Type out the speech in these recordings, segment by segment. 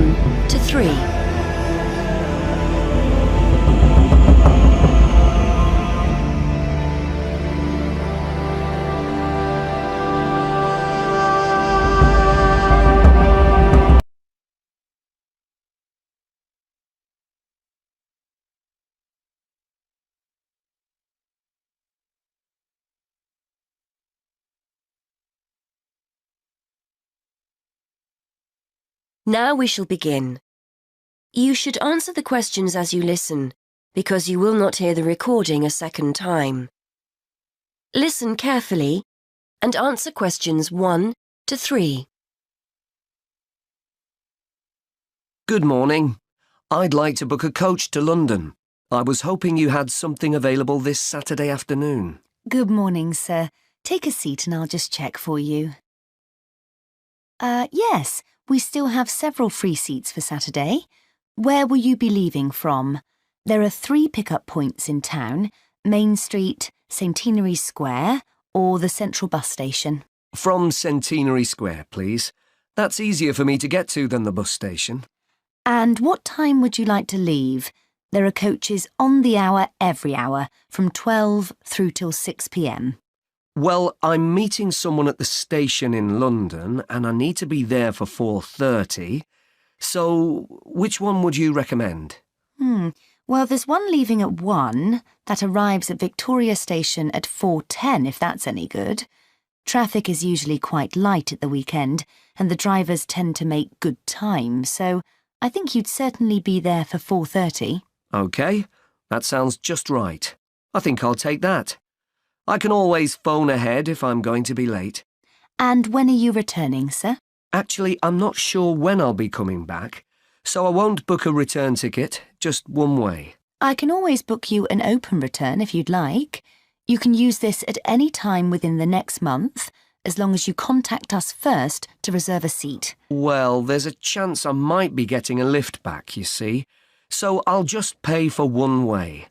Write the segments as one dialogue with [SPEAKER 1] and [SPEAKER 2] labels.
[SPEAKER 1] 1 to 3. Now we shall begin. You should answer the questions as you listen, because you will not hear the recording a second time. Listen carefully and answer questions 1 to 3.
[SPEAKER 2] Good morning. I'd like to book a coach to London. I was hoping you had something available this Saturday afternoon.
[SPEAKER 3] Good morning, sir. Take a seat and I'll just check for you. Yes, we still have several free seats for Saturday. Where will you be leaving from? There are 3 pickup points in town: Main Street, Centenary Square, or the Central Bus Station.
[SPEAKER 2] From Centenary Square, please. That's easier for me to get to than the bus station.
[SPEAKER 3] And what time would you like to leave? There are coaches on the hour every hour, from 12 through till 6 p.m.
[SPEAKER 2] Well, I'm meeting someone at the station in London and I need to be there for 4:30. So, which one would you recommend?
[SPEAKER 3] Well, there's one leaving at 1 that arrives at Victoria Station at 4:10, if that's any good. Traffic is usually quite light at the weekend and the drivers tend to make good time, so I think you'd certainly be there for 4:30.
[SPEAKER 2] OK, that sounds just right. I think I'll take that. I can always phone ahead if I'm going to be late.
[SPEAKER 3] And when are you returning, sir?
[SPEAKER 2] Actually, I'm not sure when I'll be coming back, so I won't book a return ticket, just one way.
[SPEAKER 3] I can always book you an open return if you'd like. You can use this at any time within the next month, as long as you contact us first to reserve a seat.
[SPEAKER 2] Well, there's a chance I might be getting a lift back, you see, so I'll just pay for one way.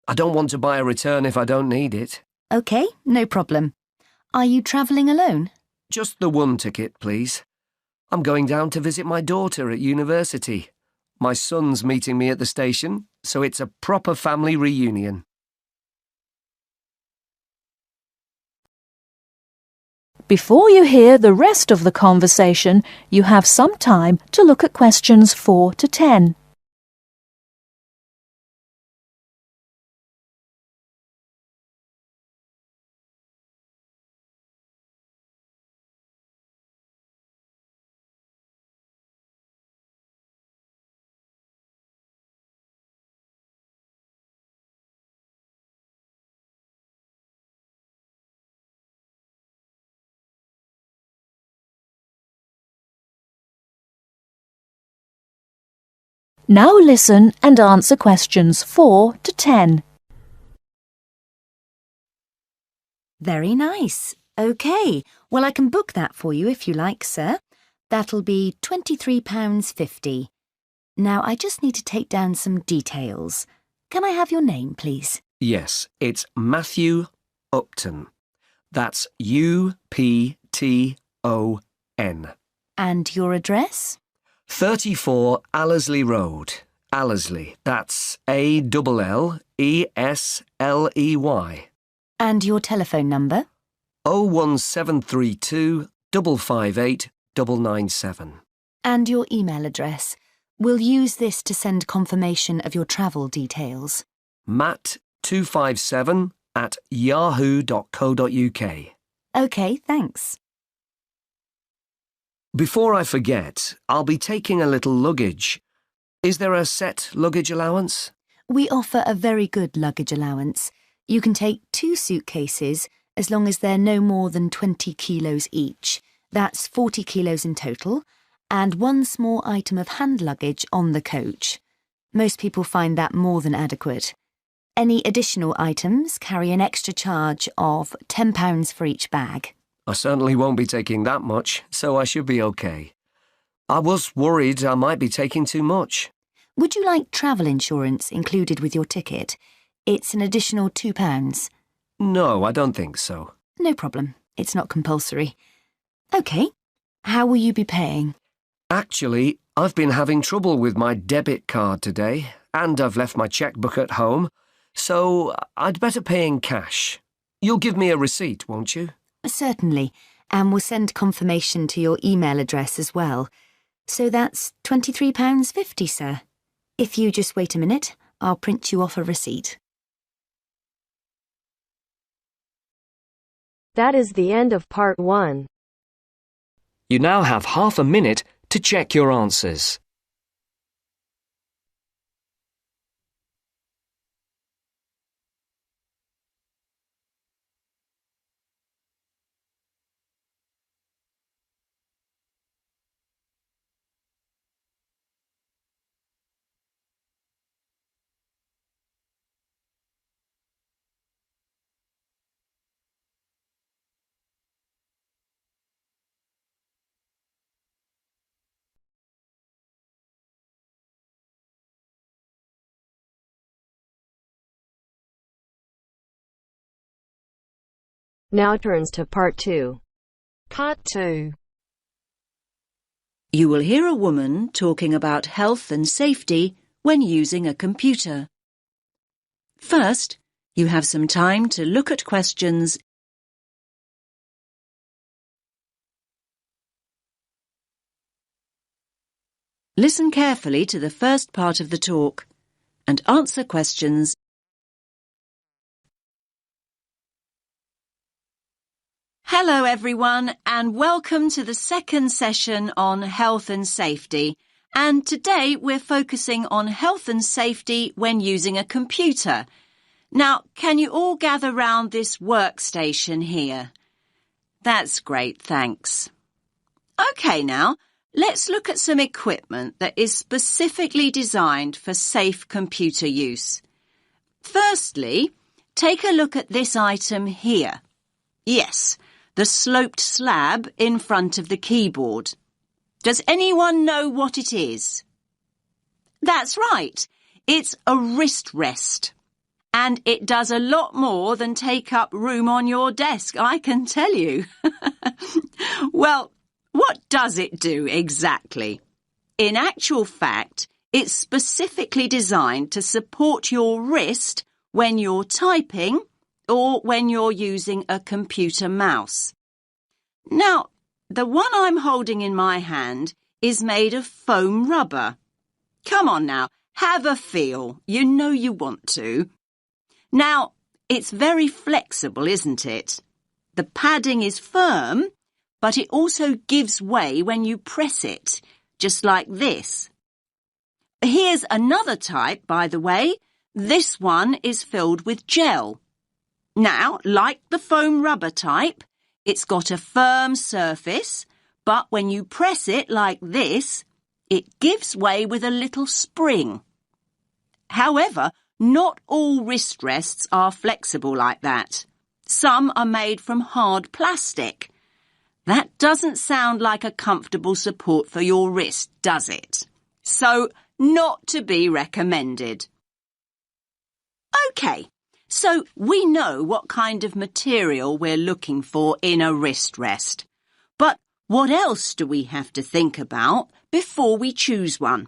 [SPEAKER 2] I don't want to buy a return if I don't need it.
[SPEAKER 3] OK, no problem. Are you travelling alone?
[SPEAKER 2] Just the one ticket, please. I'm going down to visit my daughter at university. My son's meeting me at the station, so it's a proper family reunion.
[SPEAKER 4] Before you hear the rest of the conversation, you have some time to look at questions 4 to 10. Now listen and answer questions 4 to 10.
[SPEAKER 3] Very nice. OK, well, I can book that for you if you like, sir. That'll be £23.50. Now, I just need to take down some details. Can I have your name, please?
[SPEAKER 2] Yes, it's Matthew Upton. That's U-P-T-O-N.
[SPEAKER 3] And your address?
[SPEAKER 2] 34 Allesley Road. Allesley, that's A-L-L-E-S-L-E-Y.
[SPEAKER 3] And your telephone number?
[SPEAKER 2] 01732 558 997.
[SPEAKER 3] And your email address. We'll use this to send confirmation of your travel details.
[SPEAKER 2] matt257@yahoo.co.uk.
[SPEAKER 3] OK, thanks.
[SPEAKER 2] Before I forget, I'll be taking a little luggage. Is there a set luggage allowance?
[SPEAKER 3] We offer a very good luggage allowance. You can take 2 suitcases as long as they're no more than 20 kilos each. That's 40 kilos in total, and 1 small item of hand luggage on the coach. Most people find that more than adequate. Any additional items carry an extra charge of £10 for each bag.
[SPEAKER 2] I certainly won't be taking that much, so I should be okay. I was worried I might be taking too much.
[SPEAKER 3] Would you like travel insurance included with your ticket? It's an additional £2.
[SPEAKER 2] No, I don't think so.
[SPEAKER 3] No problem. It's not compulsory. OK. How will you be paying?
[SPEAKER 2] Actually, I've been having trouble with my debit card today, and I've left my checkbook at home, so I'd better pay in cash. You'll give me a receipt, won't you?
[SPEAKER 3] Certainly, and we'll send confirmation to your email address as well. So that's £23.50, sir. If you just wait a minute, I'll print you off a receipt.
[SPEAKER 5] That is the end of part 1.
[SPEAKER 6] You now have half a minute to check your answers.
[SPEAKER 5] Now turns to part 2. Part 2.
[SPEAKER 7] You will hear a woman talking about health and safety when using a computer. First, you have some time to look at questions. Listen carefully to the first part of the talk and answer questions. Hello everyone, and welcome to the second session on health and safety. And today we're focusing on health and safety when using a computer. Now, can you all gather round this workstation here? That's great, thanks. Okay now, let's look at some equipment that is specifically designed for safe computer use. Firstly, take a look at this item here. Yes, the sloped slab in front of the keyboard. Does anyone know what it is? That's right, it's a wrist rest. And it does a lot more than take up room on your desk, I can tell you. Well, what does it do exactly? In actual fact, it's specifically designed to support your wrist when you're typing or when you're using a computer mouse. Now, the one I'm holding in my hand is made of foam rubber. Come on now, have a feel. You know you want to. Now, it's very flexible, isn't it? The padding is firm, but it also gives way when you press it, just like this. Here's another type, by the way. This one is filled with gel. Now, like the foam rubber type, it's got a firm surface, but when you press it like this, it gives way with a little spring. However, not all wrist rests are flexible like that. Some are made from hard plastic. That doesn't sound like a comfortable support for your wrist, does it? So, not to be recommended. Okay, so we know what kind of material we're looking for in a wrist rest. But what else do we have to think about before we choose one?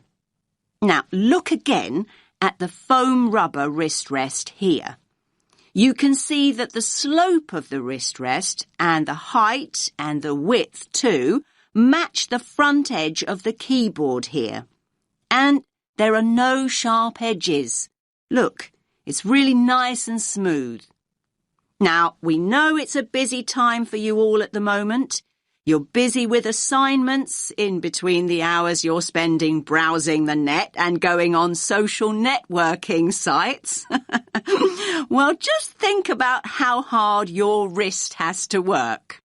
[SPEAKER 7] Now, look again at the foam rubber wrist rest here. You can see that the slope of the wrist rest and the height and the width too match the front edge of the keyboard here. And there are no sharp edges. Look, it's really nice and smooth. Now, we know it's a busy time for you all at the moment. You're busy with assignments in between the hours you're spending browsing the net and going on social networking sites. Well, just think about how hard your wrist has to work.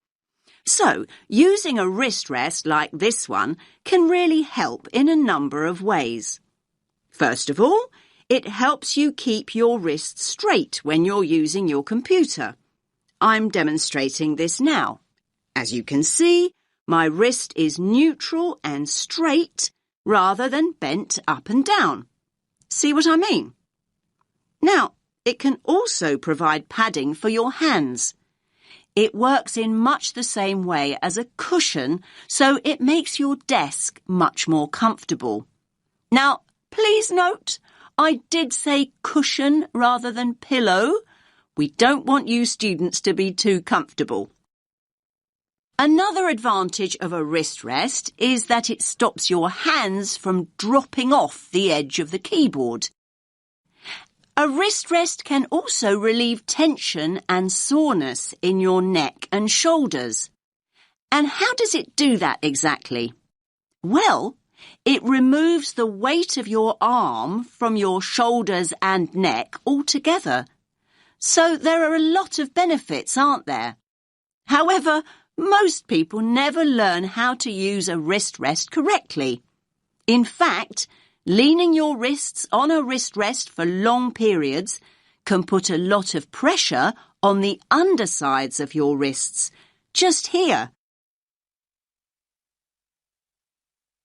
[SPEAKER 7] So, using a wrist rest like this one can really help in a number of ways. First of all, it helps you keep your wrist straight when you're using your computer. I'm demonstrating this now. As you can see, my wrist is neutral and straight rather than bent up and down. See what I mean? Now, it can also provide padding for your hands. It works in much the same way as a cushion, so it makes your desk much more comfortable. Now, please note, I did say cushion rather than pillow. We don't want you students to be too comfortable. Another advantage of a wrist rest is that it stops your hands from dropping off the edge of the keyboard. A wrist rest can also relieve tension and soreness in your neck and shoulders. And how does it do that exactly? Well, it removes the weight of your arm from your shoulders and neck altogether. So there are a lot of benefits, aren't there? However, most people never learn how to use a wrist rest correctly. In fact, leaning your wrists on a wrist rest for long periods can put a lot of pressure on the undersides of your wrists, just here.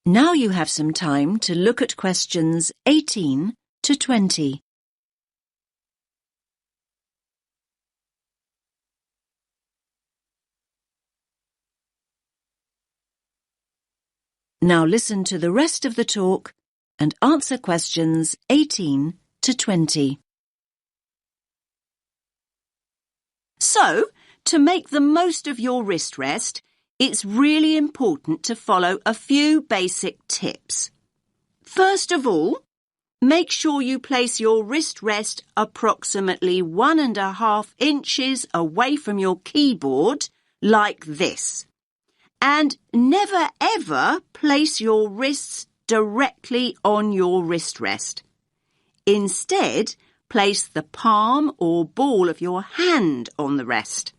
[SPEAKER 7] Now you have some time to look at questions 18 to 20. Now listen to the rest of the talk and answer questions 18 to 20. So, to make the most of your wrist rest, it's really important to follow a few basic tips. First of all, make sure you place your wrist rest approximately 1.5 inches away from your keyboard, like this. And never ever place your wrists directly on your wrist rest. Instead, place the palm or ball of your hand on the rest.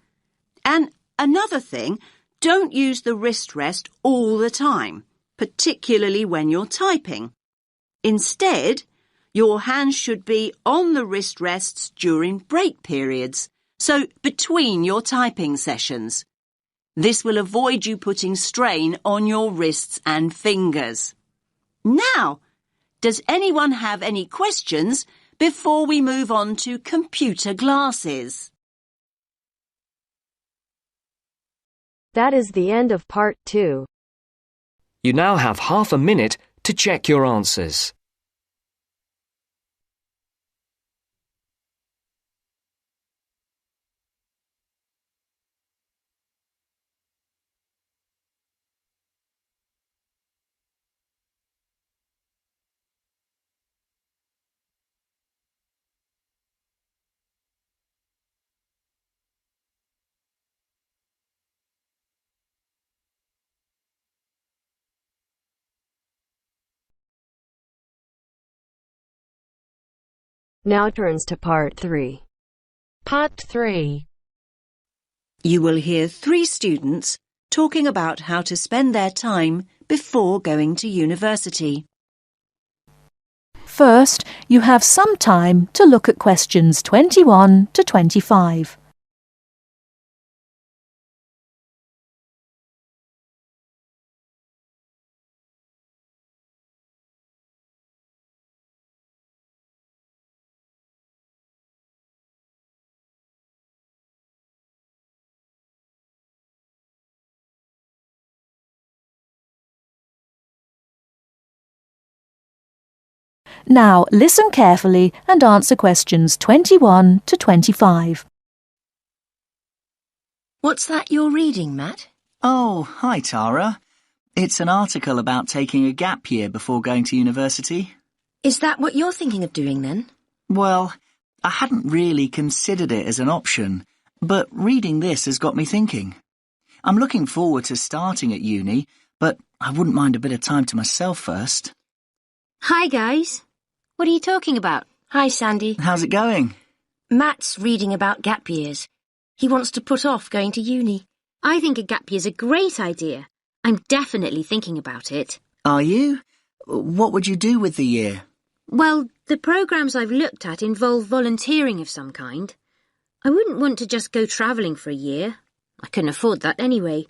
[SPEAKER 7] And another thing, don't use the wrist rest all the time, particularly when you're typing. Instead, your hands should be on the wrist rests during break periods, so between your typing sessions. This will avoid you putting strain on your wrists and fingers. Now, does anyone have any questions before we move on to computer glasses?
[SPEAKER 5] That is the end of part 2.
[SPEAKER 6] You now have half a minute to check your answers.
[SPEAKER 5] Now turns to part 3. Part 3.
[SPEAKER 7] You will hear 3 students talking about how to spend their time before going to university.
[SPEAKER 4] First, you have some time to look at questions 21 to 25. Now listen carefully and answer questions 21 to 25.
[SPEAKER 1] What's that you're reading, Matt?
[SPEAKER 8] Oh, hi Tara. It's an article about taking a gap year before going to university.
[SPEAKER 1] Is that what you're thinking of doing then?
[SPEAKER 8] Well, I hadn't really considered it as an option, but reading this has got me thinking. I'm looking forward to starting at uni, but I wouldn't mind a bit of time to myself first.
[SPEAKER 9] Hi, guys. What are you talking about?
[SPEAKER 1] Hi, Sandy.
[SPEAKER 8] How's it going?
[SPEAKER 1] Matt's reading about gap years. He wants to put off going to uni.
[SPEAKER 9] I think a gap year's a great idea. I'm definitely thinking about it.
[SPEAKER 8] Are you? What would you do with the year?
[SPEAKER 9] Well, the programmes I've looked at involve volunteering of some kind. I wouldn't want to just go travelling for a year. I couldn't afford that anyway.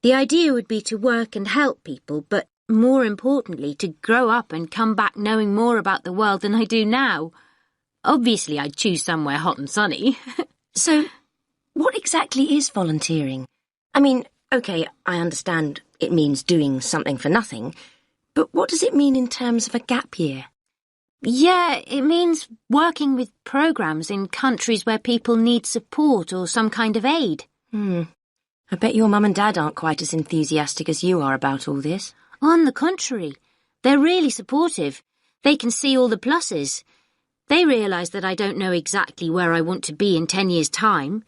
[SPEAKER 9] The idea would be to work and help people, but more importantly, to grow up and come back knowing more about the world than I do now. Obviously, I'd choose somewhere hot and sunny.
[SPEAKER 1] So,
[SPEAKER 10] What exactly is volunteering? I mean, OK, I understand it means doing something for nothing, but what does it mean in terms of a gap year?
[SPEAKER 9] Yeah, it means working with programs in countries where people need support or some kind of aid.
[SPEAKER 10] I bet your mum and dad aren't quite as enthusiastic as you are about all this.
[SPEAKER 9] On the contrary, they're really supportive. They can see all the pluses. They realise that I don't know exactly where I want to be in 10 years' time.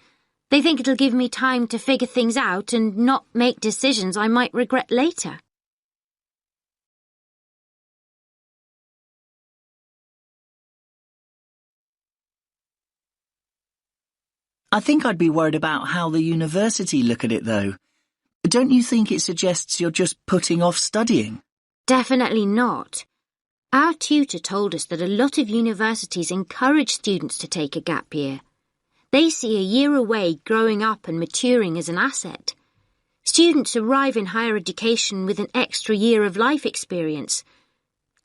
[SPEAKER 9] They think it'll give me time to figure things out and not make decisions I might regret later.
[SPEAKER 8] I think I'd be worried about how the university look at it, though. Don't you think it suggests you're just putting off studying?
[SPEAKER 9] Definitely not. Our tutor told us that a lot of universities encourage students to take a gap year. They see a year away growing up and maturing as an asset. Students arrive in higher education with an extra year of life experience,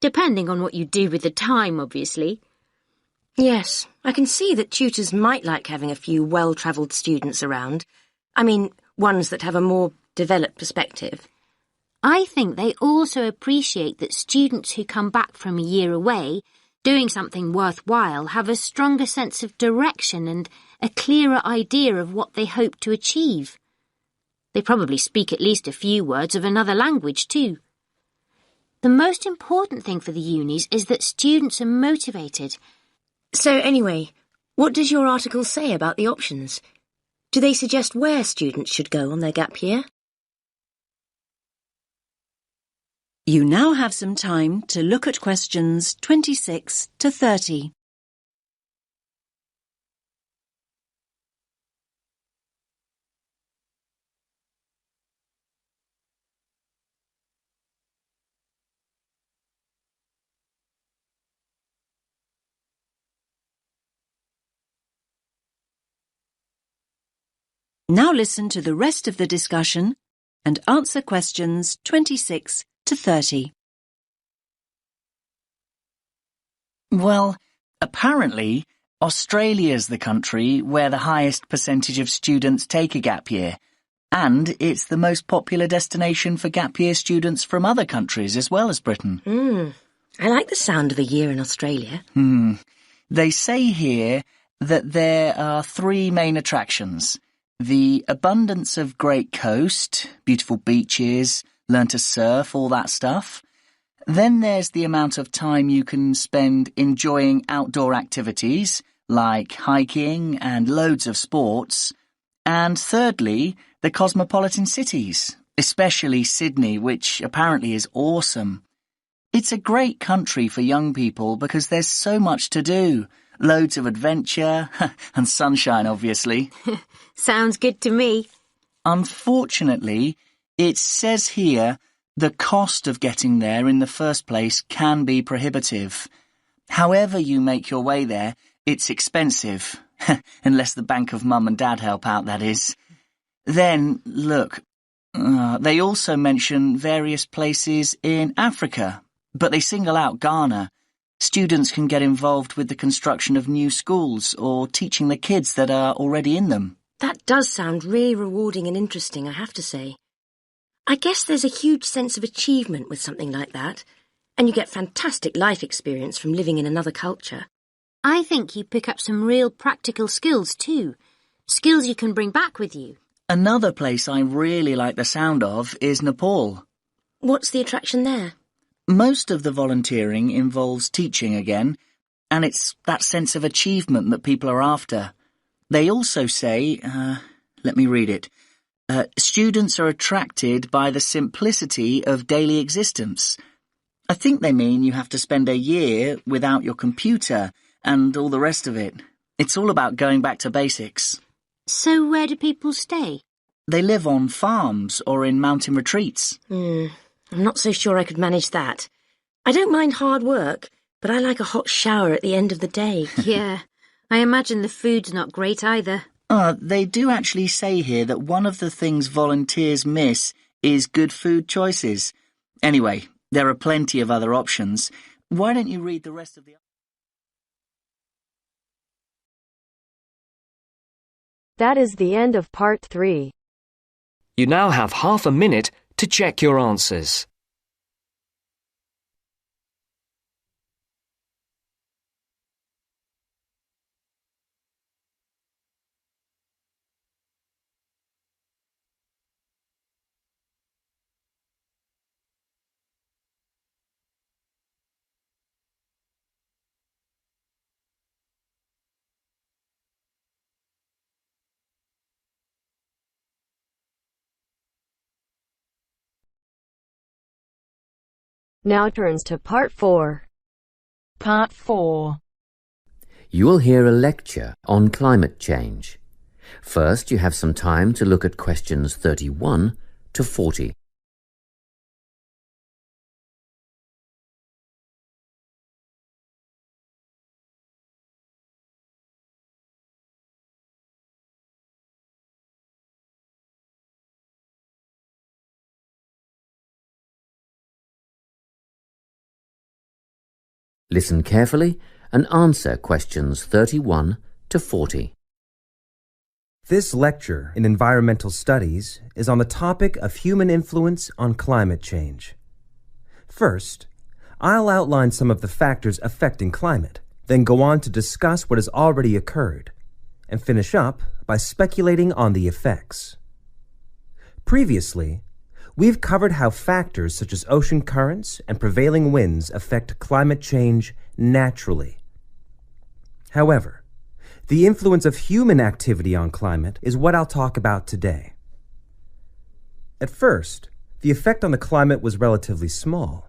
[SPEAKER 9] depending on what you do with the time, obviously.
[SPEAKER 10] Yes, I can see that tutors might like having a few well-travelled students around. I mean, ones that have a more developed perspective.
[SPEAKER 9] I think they also appreciate that students who come back from a year away, doing something worthwhile, have a stronger sense of direction and a clearer idea of what they hope to achieve. They probably speak at least a few words of another language too. The most important thing for the unis is that students are motivated.
[SPEAKER 10] So anyway, what does your article say about the options? Do they suggest where students should go on their gap year?
[SPEAKER 7] You now have some time to look at questions 26 to 30. Now listen to the rest of the discussion and answer questions 26 to 30.
[SPEAKER 8] Well, apparently, Australia's the country where the highest percentage of students take a gap year, and it's the most popular destination for gap year students from other countries as well as Britain.
[SPEAKER 10] I like the sound of a year in Australia.
[SPEAKER 8] They say here that there are 3 main attractions. The abundance of great coast, beautiful beaches, learn to surf, all that stuff. Then there's the amount of time you can spend enjoying outdoor activities, like hiking and loads of sports. And thirdly, the cosmopolitan cities, especially Sydney, which apparently is awesome. It's a great country for young people because there's so much to do. Loads of adventure, and sunshine, obviously.
[SPEAKER 9] Sounds good to me.
[SPEAKER 8] Unfortunately, it says here the cost of getting there in the first place can be prohibitive. However you make your way there, it's expensive. Unless the bank of mum and dad help out, that is. Then, look, they also mention various places in Africa, but they single out Ghana. Students can get involved with the construction of new schools or teaching the kids that are already in them.
[SPEAKER 10] That does sound really rewarding and interesting, I have to say. I guess there's a huge sense of achievement with something like that, and you get fantastic life experience from living in another culture.
[SPEAKER 9] I think you pick up some real practical skills too. Skills you can bring back with you.
[SPEAKER 8] Another place I really like the sound of is Nepal.
[SPEAKER 10] What's the attraction there?
[SPEAKER 8] Most of the volunteering involves teaching again, and it's that sense of achievement that people are after. They also say, let me read it, students are attracted by the simplicity of daily existence. I think they mean you have to spend a year without your computer and all the rest of it. It's all about going back to basics.
[SPEAKER 9] So where do people stay?
[SPEAKER 8] They live on farms or in mountain retreats.
[SPEAKER 10] I'm not so sure I could manage that. I don't mind hard work, but I like a hot shower at the end of the day.
[SPEAKER 9] Yeah, I imagine the food's not great either.
[SPEAKER 8] They do actually say here that one of the things volunteers miss is good food choices. Anyway, there are plenty of other options. Why don't you read the rest of the...
[SPEAKER 5] That is the end of part 3.
[SPEAKER 6] You now have half a minute to check your answers.
[SPEAKER 5] Now turns to part 4.
[SPEAKER 4] Part 4.
[SPEAKER 11] You will hear a lecture on climate change. First, you have some time to look at questions 31 to 40. Listen carefully and answer questions 31 to 40.
[SPEAKER 12] This lecture in environmental studies is on the topic of human influence on climate change. First, I'll outline some of the factors affecting climate, then go on to discuss what has already occurred, and finish up by speculating on the effects. Previously, we've covered how factors such as ocean currents and prevailing winds affect climate change naturally. However, the influence of human activity on climate is what I'll talk about today. At first, the effect on the climate was relatively small.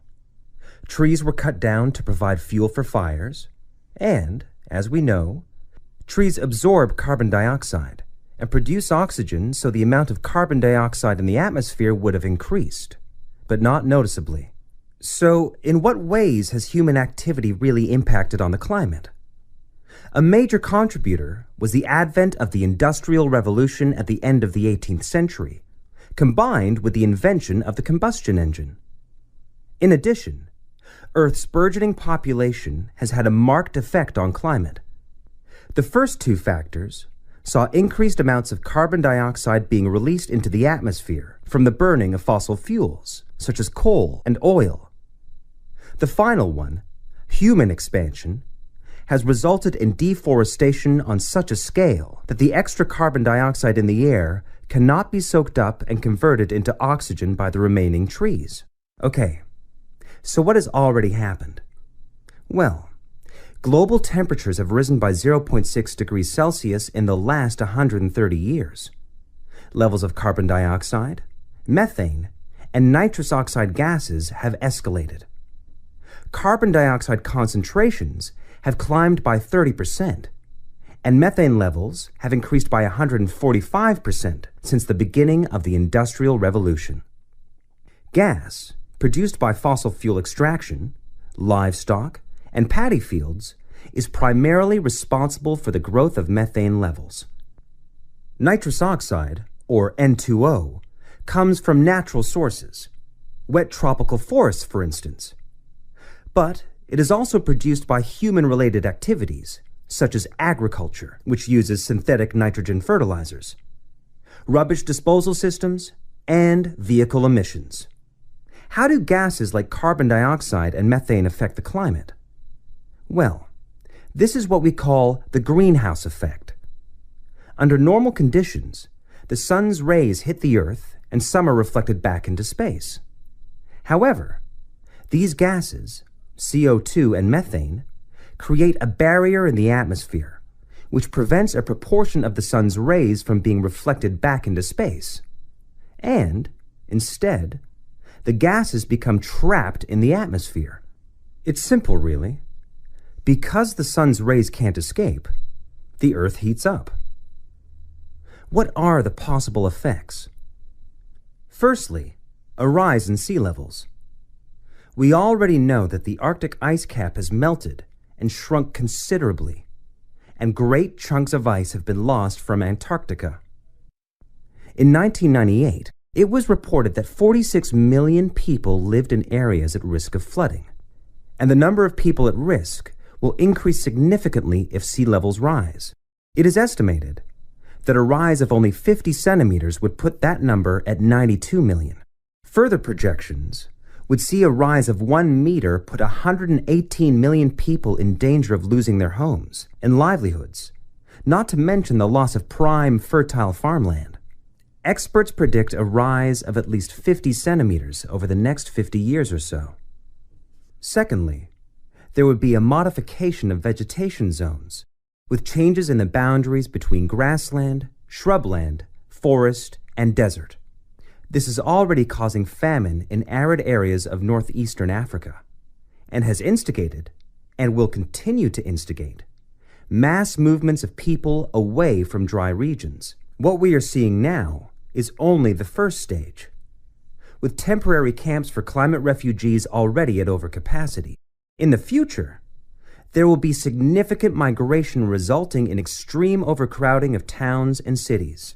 [SPEAKER 12] Trees were cut down to provide fuel for fires, and, as we know, trees absorb carbon dioxide and produce oxygen, so the amount of carbon dioxide in the atmosphere would have increased, but not noticeably. So, in what ways has human activity really impacted on the climate? A major contributor was the advent of the Industrial Revolution at the end of the 18th century, combined with the invention of the combustion engine. In addition, Earth's burgeoning population has had a marked effect on climate. The first two factors saw increased amounts of carbon dioxide being released into the atmosphere from the burning of fossil fuels, such as coal and oil. The final one, human expansion, has resulted in deforestation on such a scale that the extra carbon dioxide in the air cannot be soaked up and converted into oxygen by the remaining trees. Okay, so what has already happened? Well, global temperatures have risen by 0.6 degrees Celsius in the last 130 years. Levels of carbon dioxide, methane, and nitrous oxide gases have escalated. Carbon dioxide concentrations have climbed by 30%, and methane levels have increased by 145% since the beginning of the Industrial Revolution. Gas, produced by fossil fuel extraction, livestock, and paddy fields, is primarily responsible for the growth of methane levels. Nitrous oxide, or N2O, comes from natural sources, wet tropical forests, for instance. But it is also produced by human-related activities, such as agriculture, which uses synthetic nitrogen fertilizers, rubbish disposal systems, and vehicle emissions. How do gases like carbon dioxide and methane affect the climate? Well, this is what we call the greenhouse effect. Under normal conditions, the sun's rays hit the Earth and some are reflected back into space. However, these gases, CO2 and methane, create a barrier in the atmosphere, which prevents a proportion of the sun's rays from being reflected back into space. And, instead, the gases become trapped in the atmosphere. It's simple, really. Because the sun's rays can't escape, the Earth heats up. What are the possible effects? Firstly, a rise in sea levels. We already know that the Arctic ice cap has melted and shrunk considerably, and great chunks of ice have been lost from Antarctica. In 1998, it was reported that 46 million people lived in areas at risk of flooding, and the number of people at risk will increase significantly if sea levels rise. It is estimated that a rise of only 50 centimeters would put that number at 92 million. Further projections would see a rise of 1 meter put 118 million people in danger of losing their homes and livelihoods, not to mention the loss of prime, fertile farmland. Experts predict a rise of at least 50 centimeters over the next 50 years or so. Secondly, there would be a modification of vegetation zones, with changes in the boundaries between grassland, shrubland, forest, and desert. This is already causing famine in arid areas of northeastern Africa, and has instigated, and will continue to instigate, mass movements of people away from dry regions. What we are seeing now is only the first stage, with temporary camps for climate refugees already at overcapacity. In the future, there will be significant migration resulting in extreme overcrowding of towns and cities.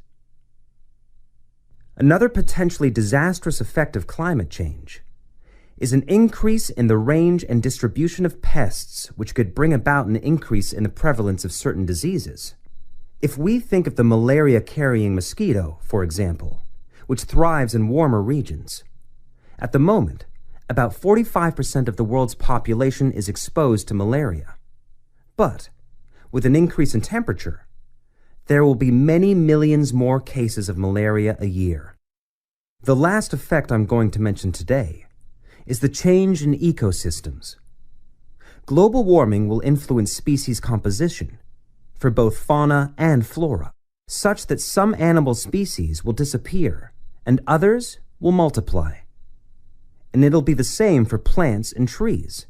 [SPEAKER 12] Another potentially disastrous effect of climate change is an increase in the range and distribution of pests, which could bring about an increase in the prevalence of certain diseases. If we think of the malaria-carrying mosquito, for example, which thrives in warmer regions, at the moment, about 45% of the world's population is exposed to malaria. But, with an increase in temperature, there will be many millions more cases of malaria a year. The last effect I'm going to mention today is the change in ecosystems. Global warming will influence species composition for both fauna and flora, such that some animal species will disappear and others will multiply. And it'll be the same for plants and trees.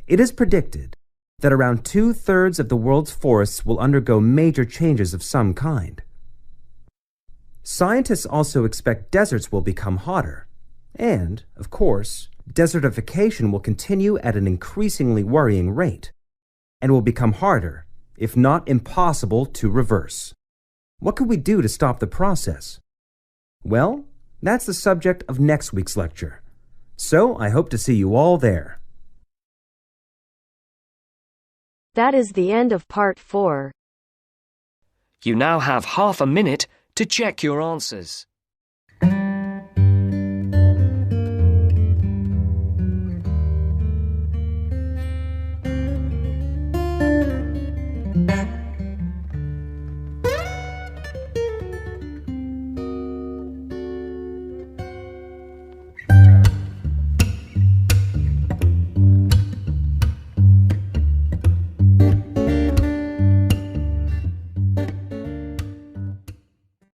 [SPEAKER 12] It is predicted that around 2/3 of the world's forests will undergo major changes of some kind. Scientists also expect deserts will become hotter, and, of course, desertification will continue at an increasingly worrying rate, and will become harder, if not impossible, to reverse. What could we do to stop the process? Well, that's the subject of next week's lecture. So I hope to see you all there.
[SPEAKER 5] That is the end of part 4.
[SPEAKER 6] You now have half a minute to check your answers.